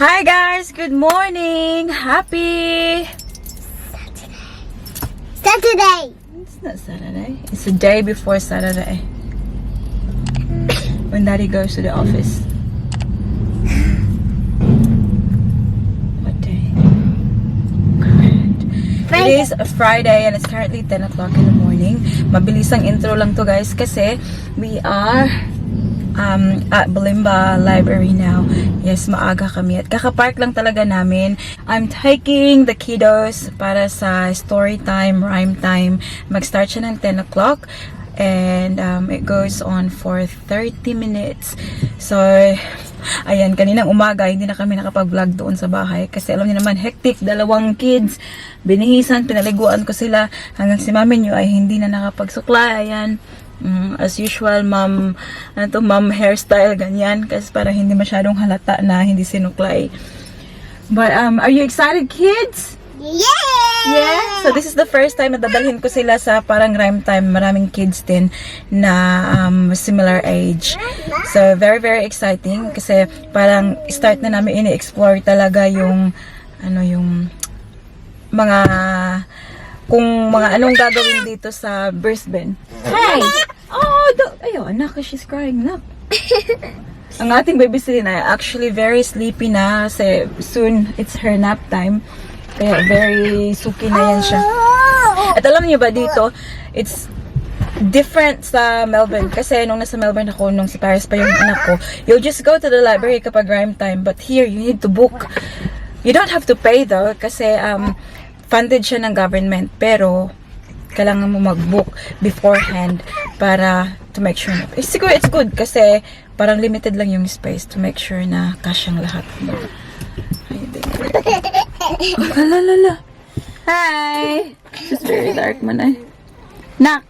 Hi guys, good morning. Happy Saturday. It's not Saturday. It's the day before Saturday. When Daddy goes to the office. What day? Correct. It is a Friday and it's currently 10 o'clock in the morning. Mabilis ang intro lang to guys kasi we are at Balimba Library now. Yes, maaga kami at kakapark lang talaga namin. I'm taking the kiddos para sa story time, rhyme time. Mag-start siya ng 10 o'clock and it goes on for 30 minutes. So, ayan, kaninang umaga hindi na kami nakapag-vlog doon sa bahay kasi alam niyo naman, hectic, dalawang kids, binihisan, pinaliguan ko sila hanggang si mami niyo ay hindi na nakapagsuklay. Ayan. As usual, mom hairstyle, ganyan. Kasi para hindi masyadong halata na hindi sinuklay. But, are you excited, kids? Yeah! Yeah? So, this is the first time na dadalhin ko sila sa parang rhyme time. Maraming kids din na similar age. So, very, very exciting. Kasi parang start na namin ini-explore talaga yung yung mga kung mga anong gagawin dito sa Brisbane. Hey! Oh, ayo, anak, she's crying, anak. Ang ating baby Selena actually very sleepy na kasi soon it's her nap time. Kaya very suki na yan siya. At alam niyo ba dito, it's different sa Melbourne. Kasi nung nasa Melbourne ako, nung si Paris pa yung anak ko, you'll just go to the library kapag rhyme time. But here, you need to book. You don't have to pay though, kasi funded siya ng government, pero kailangan mo mag-book beforehand para to make sure na, siguro it's good kasi parang limited lang yung space to make sure na kasyang lahat. Lalala. Hi! It's very dark man ay. Nak!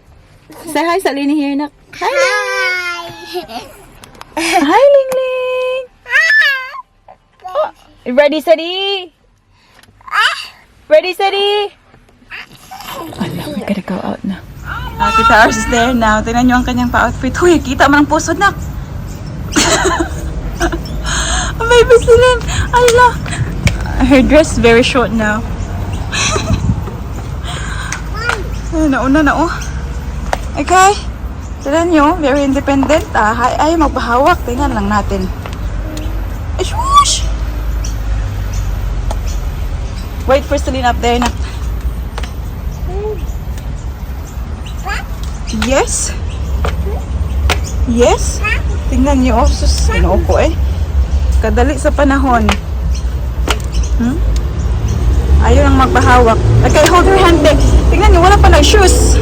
Say hi sa Lini here, Nak. Hi! Hi, Ling Ling! Oh, ready, steady? Ready, steady? We gotta go out na. Kita ours is there now. Tingnan nyo ang kanyang pa-outfit. Huy, kita man ang pusod na. Baby Celine. Allah. Her dress is very short now. Nauna na oh. Okay. Tingnan nyo. Very independent. Ay, magpahawak. Tingnan lang natin. Ay, whoosh! Wait for Celine up there na. Yes. Yes. Tingnan niyo, oh, sus, ko eh. Kadali sa panahon. Ayaw nang magpahawak. Okay, hold her hand there. Tingnan niyo, wala pa lang shoes.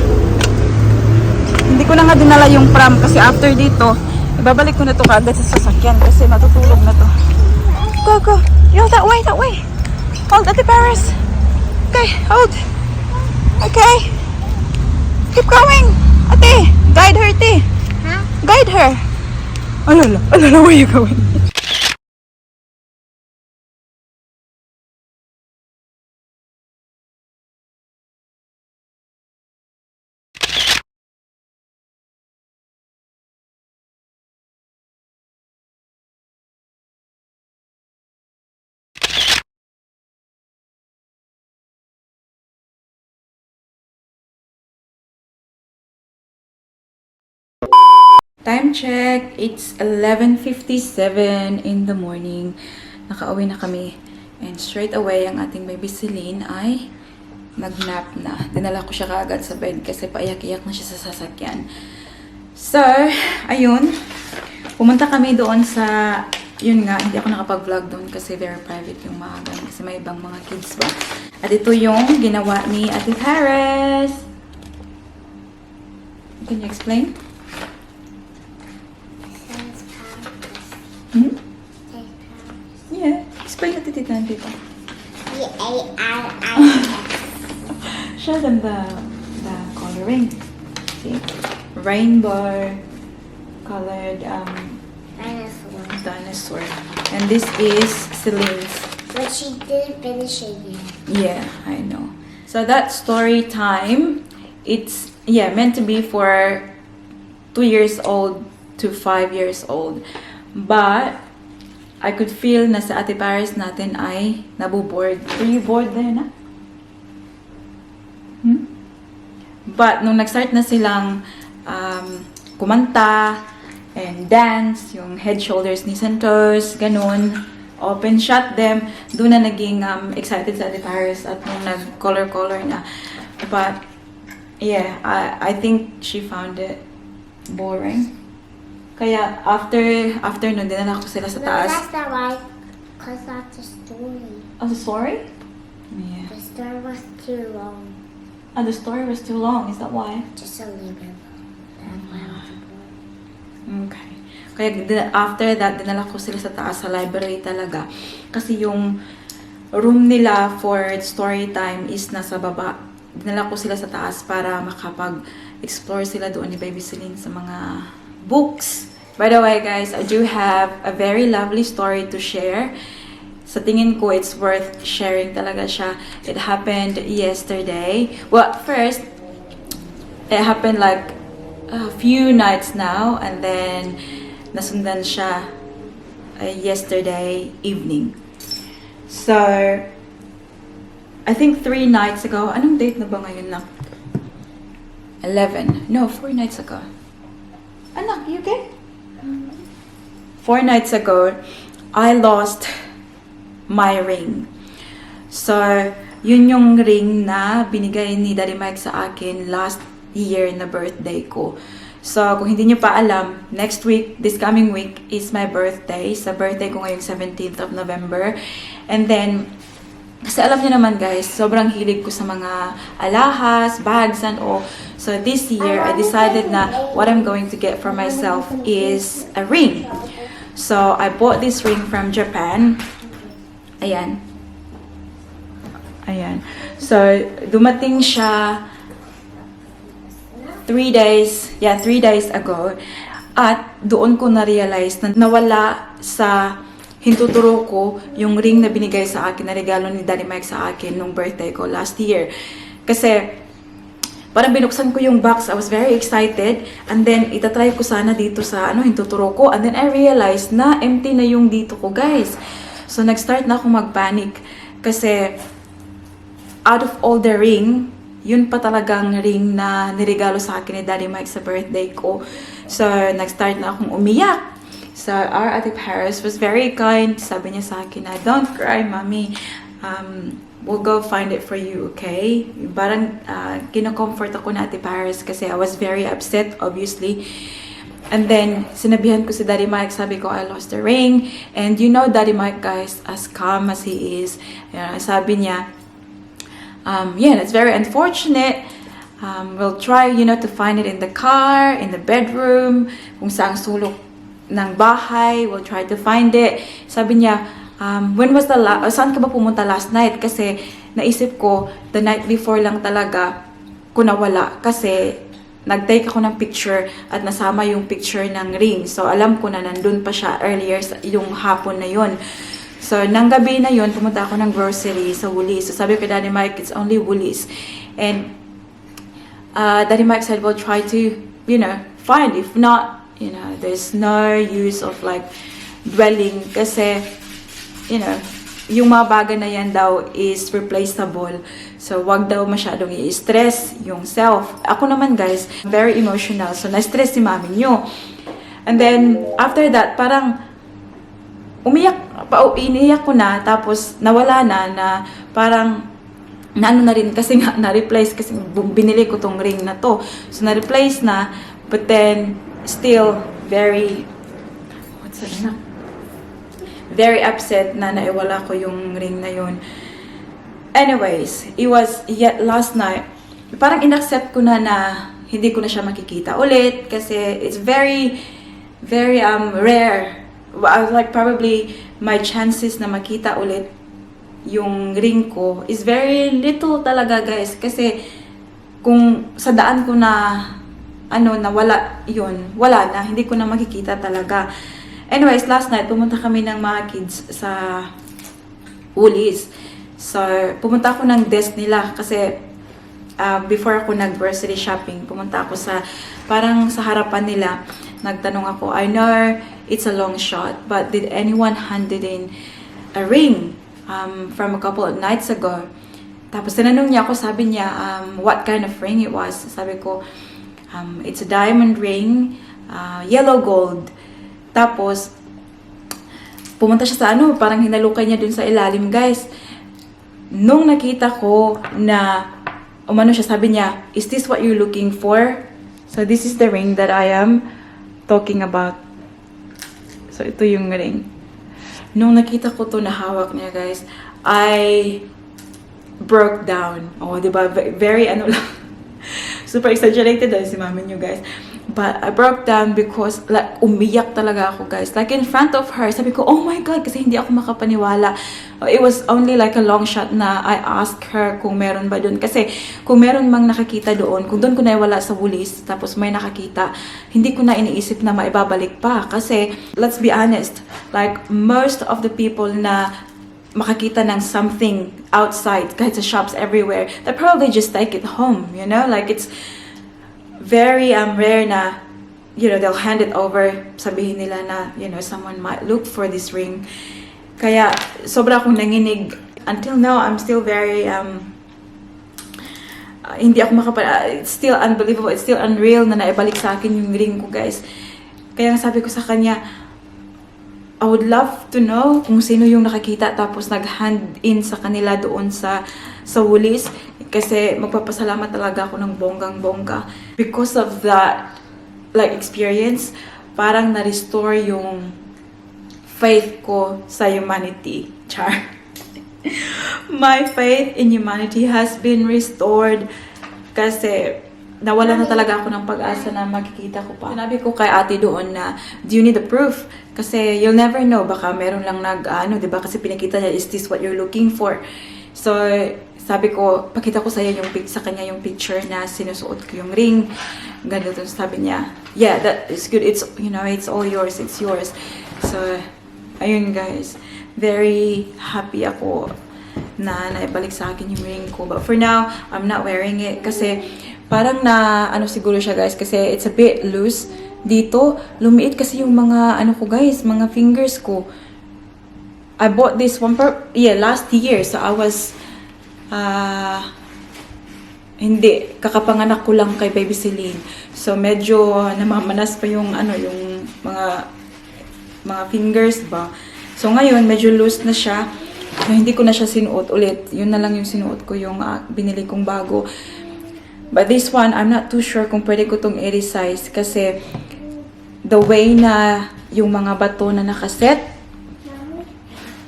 Hindi ko na nga dinala yung pram kasi after dito, ibabalik ko na to kaagad sa sasakyan kasi matutulog na to. Go, go. Yo, that way, that way. Hold, Ate Paris. Okay, hold. Okay. Keep going. Ate, guide her, Ate. Huh? Guide her. Alala, where are you going? Time check, it's 11:57 in the morning. Nakauwi na kami. And straight away, ang ating baby Celine ay nag-nap na. Dinala ko siya kaagad sa bed kasi paiyak-iyak na siya sa sasakyan. So, ayun. Pumunta kami doon sa, yun nga, hindi ako nakapag-vlog doon kasi very private yung maaga kasi may ibang mga kids ba. At ito yung ginawa ni Ate Paris. Can you explain? Yeah, explain it to Tita and Tita. Show them the coloring. See? Rainbow colored dinosaur. And this is Celine's. But she didn't finish it yet. Yeah, I know. So that story time, it's meant to be for 2 years old to 5 years old. But I could feel na sa Ate Paris natin ay nabuboard. Are you bored there na? But nung nag-start na silang kumanta and dance, yung head, shoulders, knees, and toes, ganun, open shot them, doon na naging excited sa Ate Paris at nung nag-color na. But, yeah, I think she found it boring. Kaya, after nun, dinala ko sila sa taas. That's not right, because that's a story. Oh, the story? Yeah. The story was too long. Oh, the story was too long. Is that why? Just a little bit long. That's why I was bored. Okay. Kaya after that, dinala ko sila sa taas sa library talaga. Kasi yung room nila for story time is nasa baba. Dinala ko sila sa taas para makapag-explore sila doon ni Baby Celine sa mga books. By the way, guys, I do have a very lovely story to share. Sa tingin ko, it's worth sharing talaga siya. It happened yesterday. Well, first, it happened like a few nights now, and then nasundan siya yesterday evening. So, I think 3 nights ago, anong date na ba ngayon na? 11. No, 4 nights ago. Anak, you okay? 4 nights ago, I lost my ring. So, yun yung ring na binigay ni Daddy Mike sa akin last year na birthday ko. So, kung hindi nyo pa alam, next week, this coming week, is my birthday. Sa birthday ko ngayong 17th of November. And then, kasi alam niyo naman guys, sobrang hilig ko sa mga alahas, bags, and all. So, this year, I decided na what I'm going to get for myself is a ring. So, I bought this ring from Japan. Ayan. Ayan. So, dumating siya 3 days ago. At doon ko na-realize na nawala sa hintuturo ko yung ring na binigay sa akin, na regalo ni Daddy Mike sa akin nung birthday ko last year. Kasi, parang binuksan ko yung box, I was very excited, and then itatry ko sana dito sa hintuturo ko, and then I realized na empty na yung dito ko, guys. So, nag-start na akong mag-panic kasi out of all the ring, yun pa talagang ring na niregalo sa akin ni Daddy Mike sa birthday ko. So, nag-start na akong umiyak. So, our Ate Paris was very kind. Sabi niya sa akin na, "Don't cry, Mommy. We'll go find it for you, okay?" Parang kinocomfort ako na Ate Paris kasi I was very upset, obviously. And then, sinabihan ko si Daddy Mike, sabi ko, I lost the ring. And you know Daddy Mike, guys, as calm as he is, sabi niya, yeah, that's very unfortunate. We'll try, to find it in the car, in the bedroom, kung saang sulok ng bahay. We'll try to find it. Sabi niya, when was saan ka ba pumunta last night? Kasi naisip ko, the night before lang talaga ko nawala. Kasi nag-take ako ng picture at nasama yung picture ng ring. So, alam ko na nandun pa siya earlier yung hapon na yun. So, nang gabi na yun, pumunta ako ng grocery sa Woolies. So, sabi ko, Daddy Mike, it's only Woolies. And Daddy Mike said, we'll try to, find. If not, there's no use of dwelling. Kasi, yung mga bagay na yan daw is replaceable. So, wag daw masyadong i-stress yung self. Ako naman, guys, very emotional. So, na-stress si mami nyo. And then, after that, parang iniyak ko na, tapos nawala na parang naano na rin kasi nga na-replace kasi binili ko tong ring na to. So, na-replace na, but then still very very upset na naiwala ko yung ring na yun. Anyways, it was yet last night, parang inaccept ko na hindi ko na siya makikita ulit kasi it's very rare. I was probably my chances na makita ulit yung ring ko is very little talaga, guys. Kasi kung sa daan ko na nawala yun, wala na, hindi ko na makikita talaga. Anyways, last night, pumunta kami ng mga kids sa Woolies. So, pumunta ako ng desk nila kasi before ako nag-grocery shopping, pumunta ako parang sa harapan nila. nagtanong ako, I know it's a long shot, but did anyone handed in a ring from a couple of nights ago? Tapos tinanong niya ako, sabi niya, what kind of ring it was. Sabi ko, it's a diamond ring, yellow gold. Tapos, pumunta siya sa parang hinalukay niya dun sa ilalim, guys. Nung nakita ko na, umano siya, sabi niya, is this what you're looking for? So, this is the ring that I am talking about. So, ito yung ring. Nung nakita ko to na hawak niya, guys, I broke down. Oh, diba? Very, lang. Super exaggerated si mami niyo, guys. But I broke down because, like, umiyak talaga ako, guys. Like, in front of her, sabi ko, oh my God, kasi hindi ako makapaniwala. It was only like a long shot na I asked her kung meron ba doon. Kasi, kung meron mang nakakita doon, kung doon ko naiwala sa wulis, tapos may nakakita, hindi ko na iniisip na maibabalik pa. Kasi, let's be honest, like, most of the people na makakita ng something outside, kahit sa shops everywhere, they probably just take it home, you know? Like, it's very rare na, you know, they'll hand it over, sabihin nila na, you know, someone might look for this ring. Kaya, sobra akong nanginig. Until now, I'm still very, hindi ako it's still unbelievable, it's still unreal na naibalik sa akin yung ring ko, guys. Kaya sabi ko sa kanya, I would love to know kung sino yung nakakita tapos nag-hand in sa kanila doon sa wulis. Kasi magpapasalamat talaga ako ng bonggang-bongga. Because of that, like, experience, parang na-restore yung faith ko sa humanity. Char. My faith in humanity has been restored. Kasi nawala na talaga ako ng pag-asa na makikita ko pa. Sinabi ko kay ate doon na, do you need the proof? Kasi you'll never know. Baka meron lang diba? Kasi pinakita niya, is this what you're looking for? So, sabi ko, pakita ko sa kanya yung picture na sinusuot ko yung ring. Ganito, sabi niya, yeah, that is good. It's, you know, it's all yours. It's yours. So, ayun, guys. Very happy ako na naibalik sa akin yung ring ko. But for now, I'm not wearing it kasi parang na, siguro siya, guys, kasi it's a bit loose dito. Lumiit kasi yung mga, ko, guys, mga fingers ko. I bought this one last year. So, I was, hindi, kakapanganak ko lang kay Baby Celine. So, medyo namamanas pa yung, yung mga fingers ba. So, ngayon, medyo loose na siya. So, hindi ko na siya sinuot ulit. Yun na lang yung sinuot ko, yung binili kong bago. But this one, I'm not too sure kung pwede ko tong i-resize kasi the way na yung mga bato na nakaset,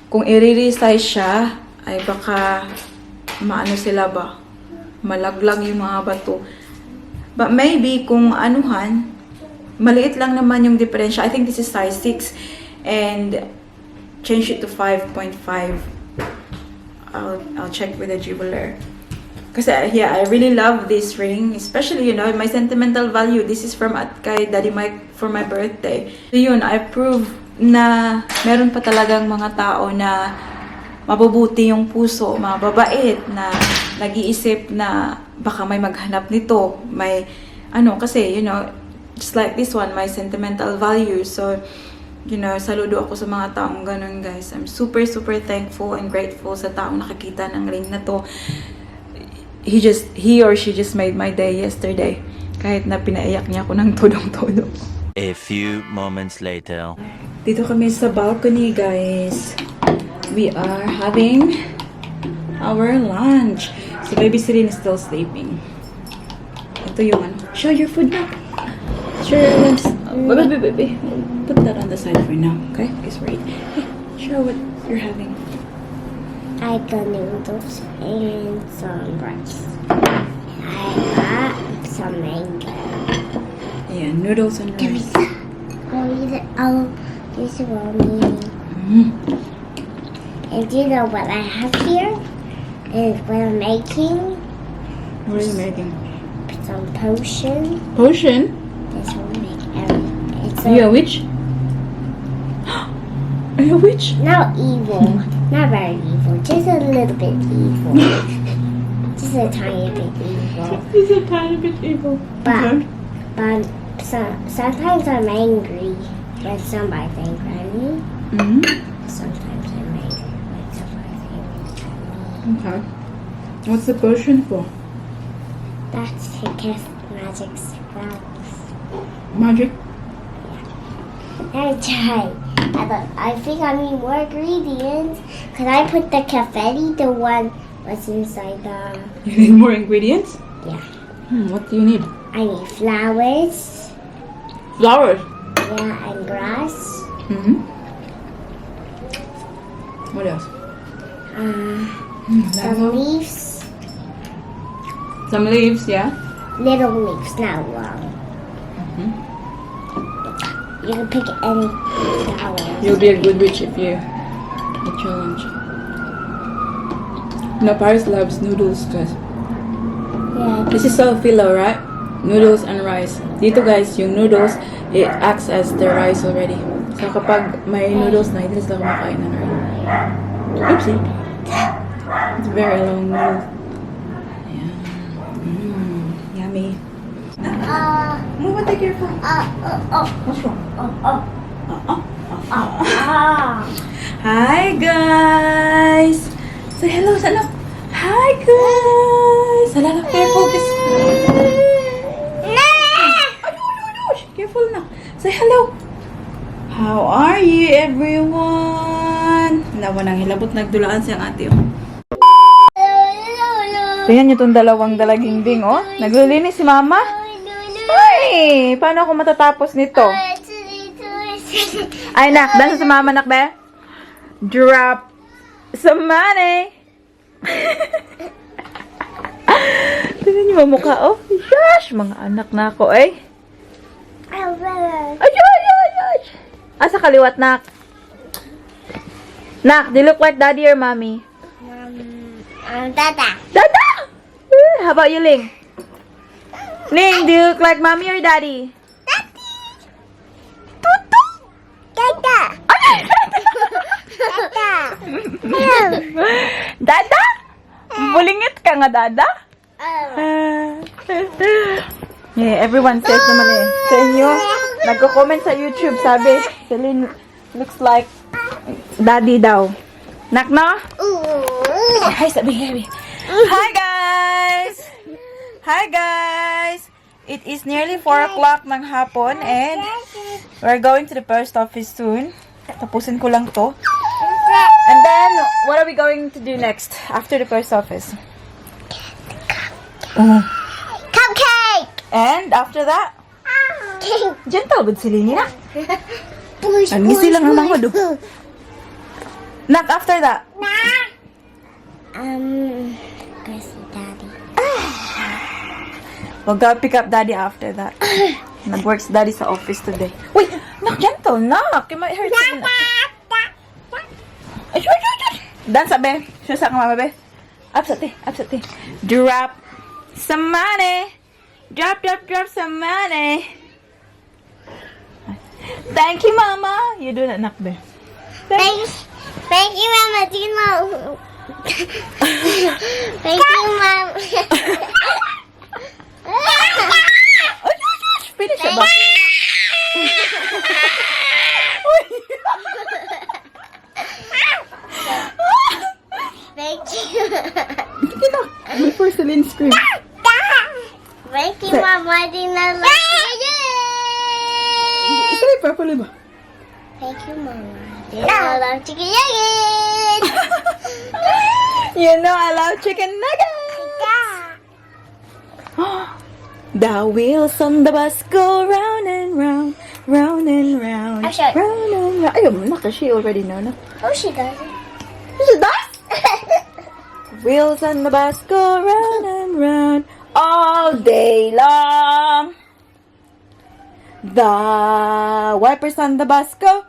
kung i-resize siya, ay baka sila ba? Malaglag yung mga bato. But maybe kung maliit lang naman yung diferensya. I think this is size 6 and change it to 5.5. I'll check with the jeweler. Kasi yeah, I really love this ring, especially, you know, my sentimental value. This is from kay Daddy Mike for my birthday. So yun, I prove na meron pa talagang mga tao na mabubuti yung puso, mababait, na nag-iisip na baka may maghanap nito. May, kasi, you know, just like this one, my sentimental value. So, you know, saludo ako sa mga taong ganun, guys. I'm super, super thankful and grateful sa taong nakakita ng ring na to. He or she just made my day yesterday. Kahit na pinaiyak niya ako ng todo. A few moments later. Dito kami sa balcony, guys. We are having our lunch. So, Baby Celine is still sleeping. Ito yung show your food now. Show your lips. Baby. Put that on the side for now, okay? Because we're eating. Hey, show what you're having. I got noodles and some rice. I got some mango. Yeah, noodles and rice. I'll use it for me. And do you know what I have here? Is what I'm making. What are you making? Some potion. Potion? This will make Are you a witch? Are you a witch? Not evil. Not very evil. Just a little bit evil. Just a tiny bit evil. He's a tiny bit evil. But Sometimes I'm angry when somebody thinks at me. Mm-hmm. Sometimes I'm angry when somebody thinks at me. Okay. What's the potion for? That's to cast magic spells. Magic? Let me try. I think I need more ingredients because I put the confetti, the one was inside the. You need more ingredients? Yeah. What do you need? I need flowers. Flowers. Yeah, and grass. Mm-hmm. What else? Some leaves. Some leaves, yeah. Little leaves, not long. You can pick any flowers. You'll be a good witch if you get your lunch. No, Paris loves noodles, guys. Yeah. This is so filo, right? Noodles and rice. Dito guys, yung noodles, it acts as the rice already. So kapag may noodles na, hindi sila kumakain na rin. Oopsie. It's very long noodle. Yeah. Yummy. Move, take your phone. What's wrong? Hi guys! Say hello, hello. Hi guys! Hala, careful this. Careful na. Say hello. How are you everyone? Nawa nang hilabot nagdulaan siyang ate oh. Tingnan niyo tong dalawang dalaging ding oh. Naglilinis si mama. Ay, paano ako matatapos nito? Ay, nak, dansa sa mama, nak, be. Drop some money. Tingnan niyo mukha, oh. Gosh, mga anak na ako, eh. Ay, asa kaliwat, nak? Nak, do you look like daddy or mommy? Dada. Dada! How about you, Ling? Ling, do you look like mommy or daddy? Tutu! Dada. Dada? Bulingit ka nga, Dada? Yeah, everyone says naman eh. Sa inyo, nagko-comment sa YouTube, sabi, Celine looks like daddy daw. Nak na? Hi, sabi, Harry. Hi, guys! Hi, guys! It is nearly 4 o'clock ng hapon and we're going to the post office soon. Tapusin ko lang to. And then, what are we going to do next after the post office? Cupcake. And after that, gentle with Celine na. Push, Ang ngisi lang ang mga do. Nak, after that. Go see Daddy. We'll go pick up Daddy after that. Nag-works Daddy sa office today. Wait, nak, gentle, nak. You might hurt Celine. Ay, dance, be. Susa ka, mama, be. Upsate. Drop some money. Drop some money. Thank you, Mama. You do that, nak, be. Thank you, Mama. Tino. Thank you, Mom. Finish it, ba? Thank you. Sige na. Before Celine scream. Thank you, Mama. Tino. Say properly ba? Thank you, Mama. I love chicken nuggets. You know I love chicken nuggets. The wheels on the bus go round and round, round and round, I'll show you. round and round. Ayun, naka, she already know, no? Oh, she doesn't. Is it that? Wheels on the bus go round and round all day long. The wipers on the bus go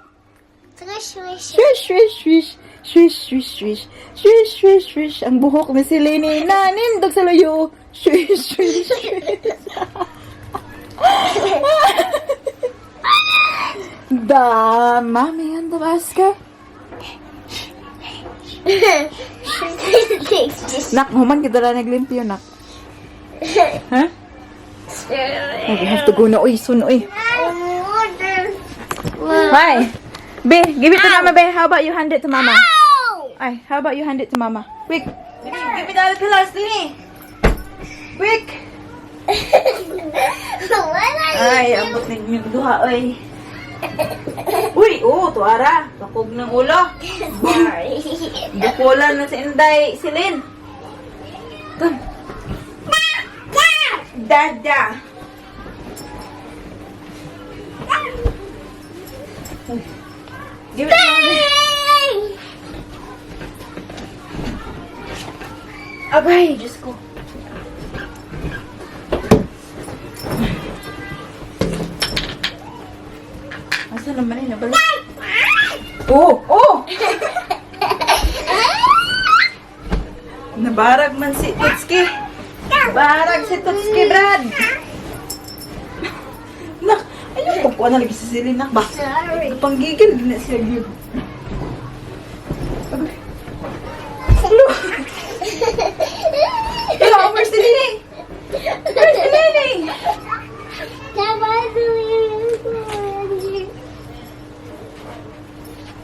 Swish, swish. swish, swish, swish, swish, swish, swish, swish, swish, swish. Ang buhok ni Celine na nindog sa layo. Swish, swish, swish. The mommy on the bus go. Nak, human kita na naglimpyo, nak. Ha? Oh, we have to go na. Uy, soon, uy. Hi. Be, give it to Mama, Be. How about you hand it to Mama? Ay, how about you hand it to Mama? Quick. Give me the other pillows, Dini. Quick. Ay, abot na yung duha, uy. Uy, tuara. Bakog ng ulo. Bukulan na si Inday, Silin. Come. Dada. Give it to Mama. Abay, Diyos ko. Asa naman yun? Nabalik. Oh! Nabarag man si Tutski. Nabarag si Tutski, Brad. Nak, ayun ko na lagi sa silinak ba? Sorry. Panggigil na siya yun. Hello. Hello, where's the Nini? Where's the Nini?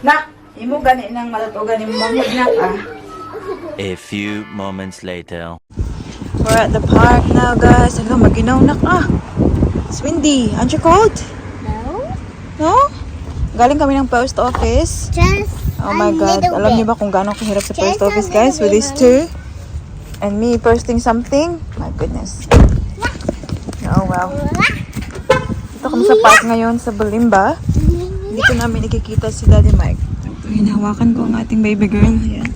Nak, imo gani nang malatugan yung mamud nak A few moments later. We're at the park now, guys. Hello, maginaw nak It's windy. Aren't you cold? No. No? Galing kami ng post office. Just Oh my God. Alam niyo ba kung gaano kahirap sa post office, guys? With these two. And me posting something. My goodness. Oh, wow. Dito kami sa park ngayon sa Bulimba. Dito namin nakikita si Daddy Mike. Hinahawakan ko ang ating baby girl. Ayan.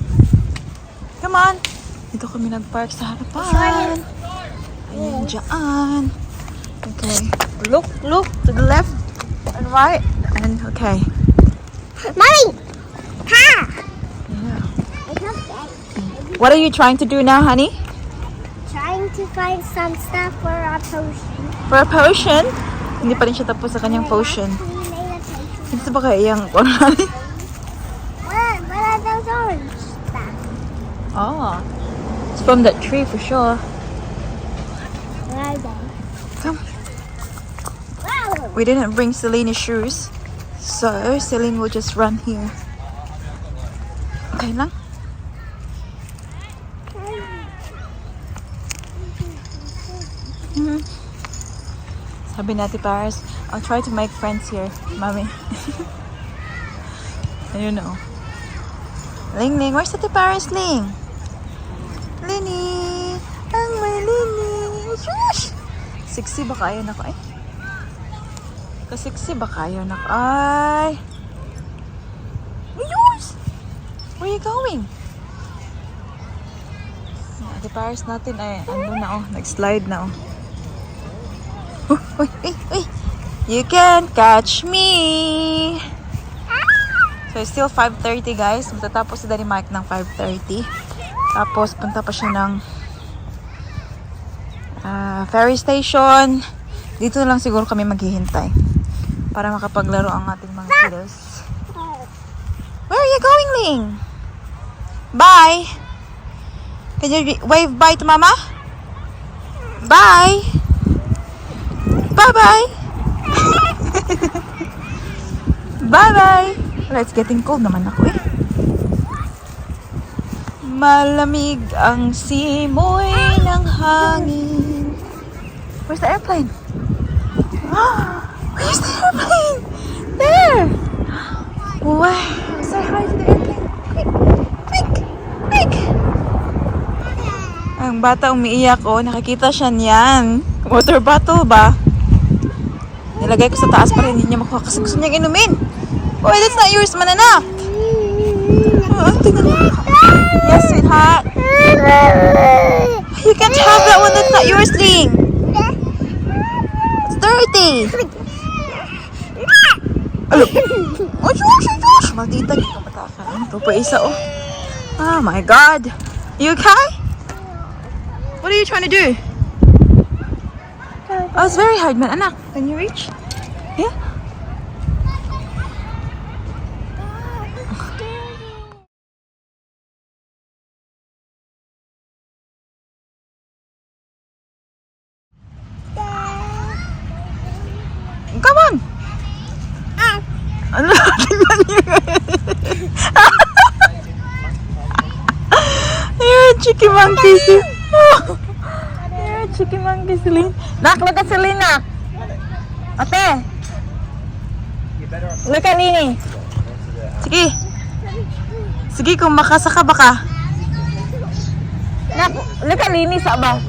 Come on. Dito kami nag-park sa harapan. Ayan, dyan. Okay. Look to the left and right. And okay. Mommy! Ha! Yeah. It's okay. What are you trying to do now, honey? Trying to find some stuff for our potion. For a potion? Hindi pa rin siya tapos sa kanyang potion. We made a potion. Ito ba kaya yung What are those orange stuff? Oh. It's from that tree for sure. What are they? Come. Wow! We didn't bring Celine's shoes. So, Celine will just run here. Okay lang? Sabi natin, Paris, I'll try to make friends here, Mommy. Ayun o. Ling Ling, where's the Paris, Ling? Lini! Ang may Lini! Shush! Sexy ba kayo na ko eh? Kasexy ba kayo na ay? Ayos! Where are you going? The Paris natin ay ano na oh, nag-slide na oh. Uy. You can catch me. So it's still 5:30 guys. Matatapos si Daddy Mike ng 5:30. Tapos punta pa siya ng ferry station. Dito na lang siguro kami maghihintay para makapaglaro ang ating mga kiddos. Where are you going, Ling? Bye. Can you wave bye to Mama? Bye. Bye-bye! Bye-bye! Well, it's getting cold naman ako eh. Malamig ang simoy ng hangin. Where's the airplane? Where's the airplane? There! Wow! Say hi to the airplane. Quick! Ang bata umiiyak oh. Nakikita siya niyan. Water bottle ba? Nilagay ko sa taas para hindi niya makuha kasi gusto niyang inumin. Oh, that's not yours, mananak. Oh, tingnan mo. Yes, sweetheart. You can't have that one. That's not yours, Ling. It's dirty. Alo. Oh, Josh. Maldita ka mataka. Ito pa isa, oh. Oh my God. You okay? What are you trying to do? Oh, it's very hard, man. Anak, can you reach? Yeah? Ano? Tingnan niyo. You're a cheeky monkey. You're a cheeky monkey, Celine. Nak, look at Celine, nak. Ate. Look at Nini. Sige. Sige, kung makasaka baka. Nak, look at Nini sa ba?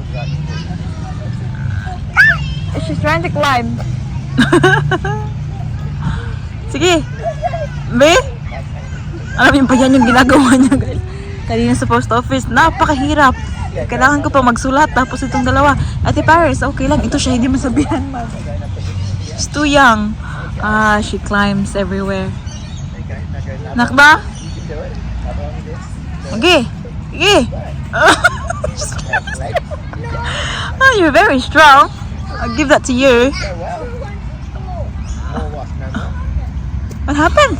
She's trying to climb. Sige. Be? Alam yung pa yan yung ginagawa niya, guys. Kanina sa post office, napakahirap. Kailangan ko pa magsulat, tapos itong dalawa. Ate Paris, okay lang. Ito siya, hindi masabihan. She's too young. She climbs everywhere. Nakba? Okay. Okay. You're very strong. I'll give that to you. What happened?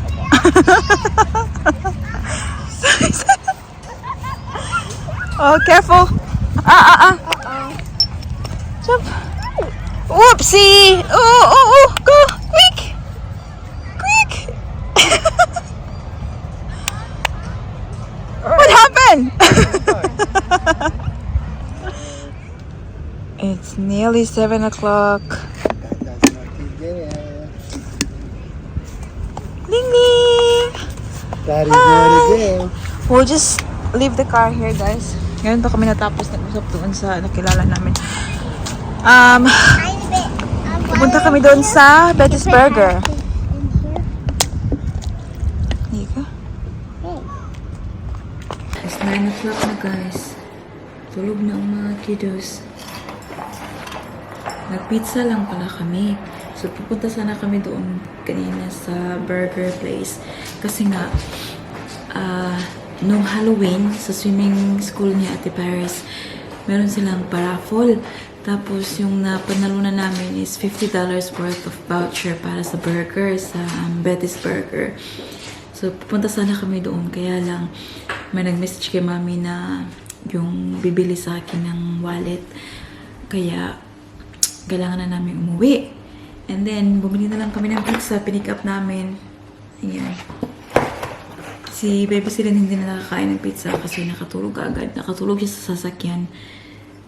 Oh, careful. Jump. Whoopsie. Oh, go. Quick. What happened? It's nearly 7 o'clock. Ding ding. Hi. We'll just leave the car here, guys. Ngayon pa kami natapos nag-usap doon sa nakilala namin. Pupunta kami doon sa Betty's Burger. Nika? It's 9 o'clock na, guys. Tulog na ang mga kiddos. Nag-pizza lang pala kami. So, pupunta sana kami doon kanina sa burger place. Kasi nga, nung Halloween, sa swimming school ni Ate Paris, meron silang paraffol. Tapos, yung napanalunan namin is $50 worth of voucher para sa burger, sa Betty's Burger. So, pupunta sana kami doon. Kaya lang, may nag-message kay mami na yung bibili sa akin ng wallet. Kaya, kailangan na namin umuwi. And then, bumili na lang kami ng pizza. Pinick up namin. Ayan. Si Baby Celine hindi na nakakain ng pizza kasi nakatulog agad. Nakatulog siya sa sasakyan.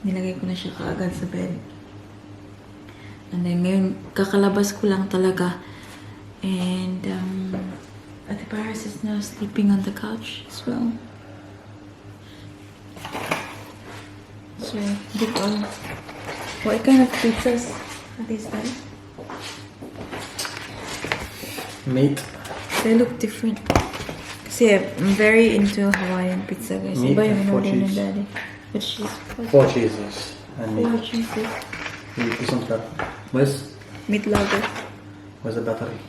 Nilagay ko na siya kaagad sa bed. And then, ngayon, kakalabas ko lang talaga. And, Ate Paris is now sleeping on the couch as well. So, hindi ko alam. What kind of pizzas are these guys? Meat. They look different. Kasi I'm very into Hawaiian pizza, guys. Meat Iba yung and 4 in-order ng cheese. daddy. But cheese. 4 cheeses. And meat. 4 cheeses. Meat isn't that. Where's Meat lager. the battery?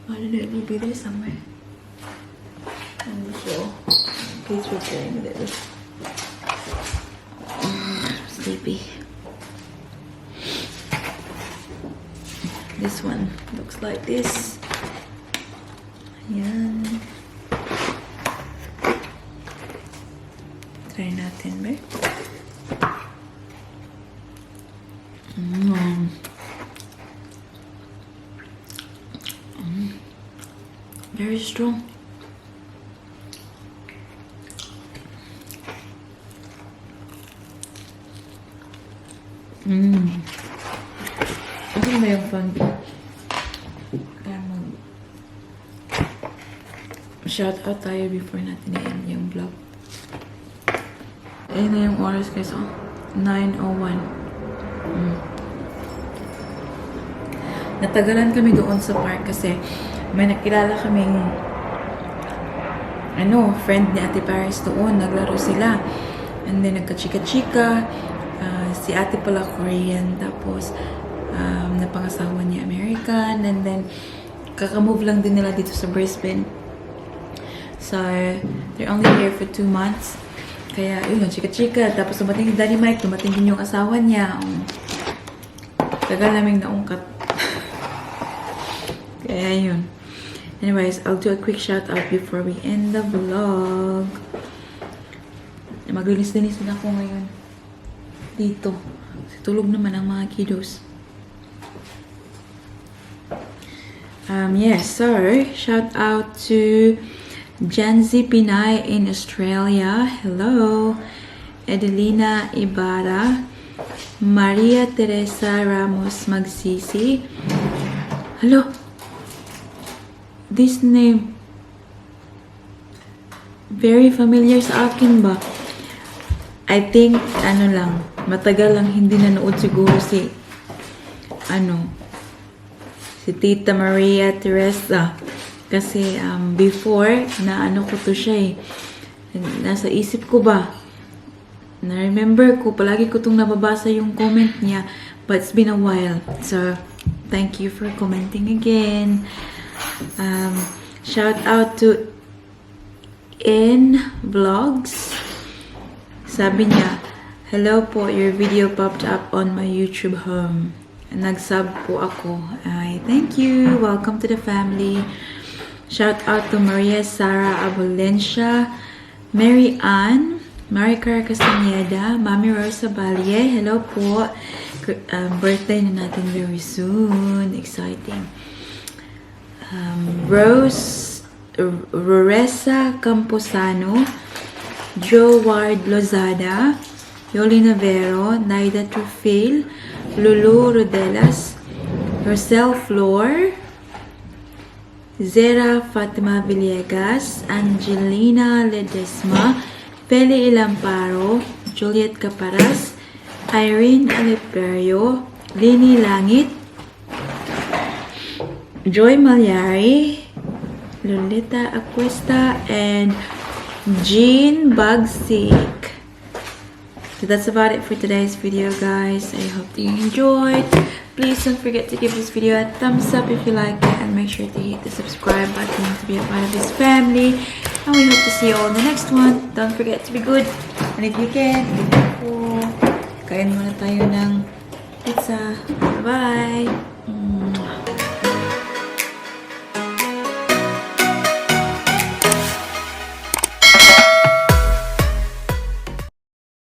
I don't know, it will be there somewhere. And so, in case we're playing with it. Sleepy. This one looks like this. Ayan. Try natin, ba? Very strong. Ano ba yung fun? Kaya shout out tayo before natin i-end yung vlog. Ayun na yung oras, guys. 9:01. Natagalan kami doon sa park kasi may nakilala kaming friend ni Ate Paris doon. Naglaro sila. And then nagka-chika-chika. Si ate pala Korean. Tapos napangasawa niya American. And then kaka-move lang din nila dito sa Brisbane. So they're only here for 2 months. Kaya yun, chika-chika. Tapos dumating yung Daddy Mike. Dumating din yung asawa niya. Tagal naming naungkat. Kaya yun. Anyways, I'll do a quick shout out before we end the vlog. Maglinis-linis na ako ngayon. Dito. Kasi tulog naman ang mga kiddos. Yes, so shout out to Janzi Pinay in Australia. Hello. Edelina Ibarra. Maria Teresa Ramos Magsisi. Hello. This name very familiar sa akin ba? I think, matagal lang hindi nanood siguro si Tita Maria Teresa. Kasi, before, ko to siya Nasa isip ko ba? Na-remember ko, palagi ko itong nababasa yung comment niya. But it's been a while. So, thank you for commenting again. Shout out to Vlogs. Sabi niya, hello po, your video popped up on my YouTube home. Nag-sub po ako. Thank you. Welcome to the family. Shout out to Maria Sara Abolencia, Mary Ann, Maricar Castaneda, Mami Rosa Balie. Hello po. Birthday na natin very soon. Exciting. Roresa Camposano, Joe Ward Lozada, Yoli Navero, Naida Trufil, Lulu Rodelas, Rosel Flor, Zera Fatima Villegas, Angelina Ledesma, Feli Ilamparo, Juliet Caparas, Irene Aliperio, Lini Langit, Joy Malyari, Lolita Acuesta, and Jean Bugsik. So that's about it for today's video, guys. I hope that you enjoyed. Please don't forget to give this video a thumbs up if you like it, and make sure to hit the subscribe button to be a part of this family. And we hope to see you all in the next one. Don't forget to be good. And if you can, kain muna tayo ng pizza. Bye-bye!